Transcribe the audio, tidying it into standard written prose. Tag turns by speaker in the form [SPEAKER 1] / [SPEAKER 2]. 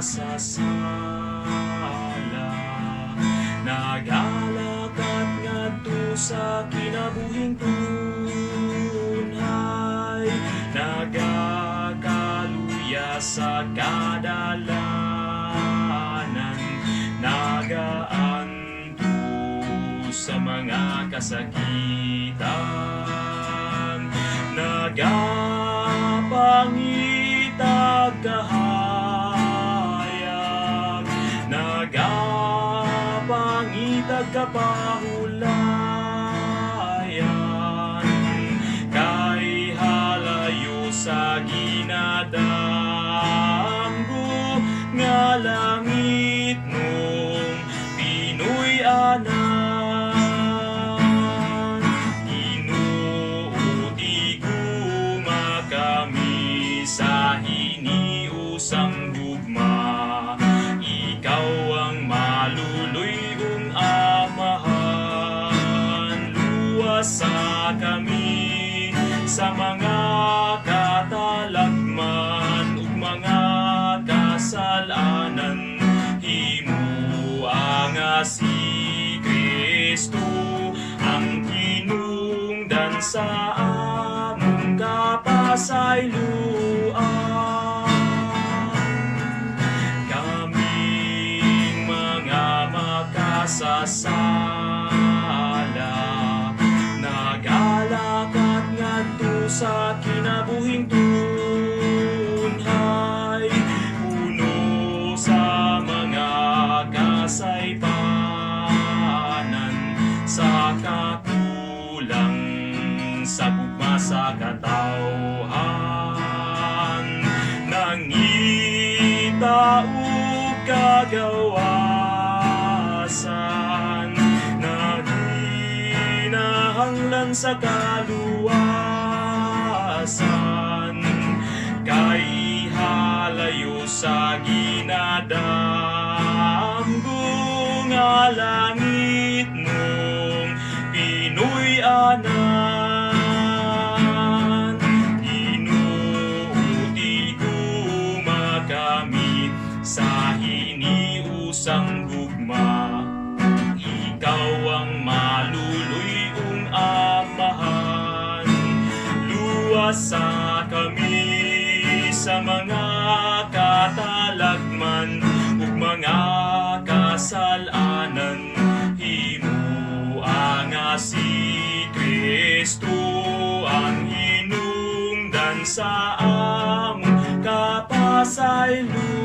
[SPEAKER 1] makasasala. Nagalakat ngadto sa kinabuhing tunay, nagakaluya sa kadalanan, nagaanto sa mga kasakitan, nagapangitag kahayag, nagapangitag kapahulayan, kay halayo sa ginadamgo nga langit nung Pinoy anan. Ginoo di kami sa hiniusang gugma, ikaw ang maluluy ung amahan. Luwasa kami sa mga katalagman ug mga kasalanan, himuang nga si Kristo ang hinungdan sa among kapasayloan. Kaming mga makasasala, nagalakat ngadto sa kinabuhing tunay, puno sa mga kasaypanan, sa kakulang sa gugma sa katawhan, nangita ug kagawasan, naghinahanglan sa kaluwasan, kay halayo sa ginadamgo nga langit nung Pinoy anan. Ginoo di kami sa hiniusang gugma, ikaw ang maluluy ung amahan. Luwasa kami sa mga katalagman ug mga kasalanan, himuang nga si Kristo ang hinungdan sa among kapasayloan.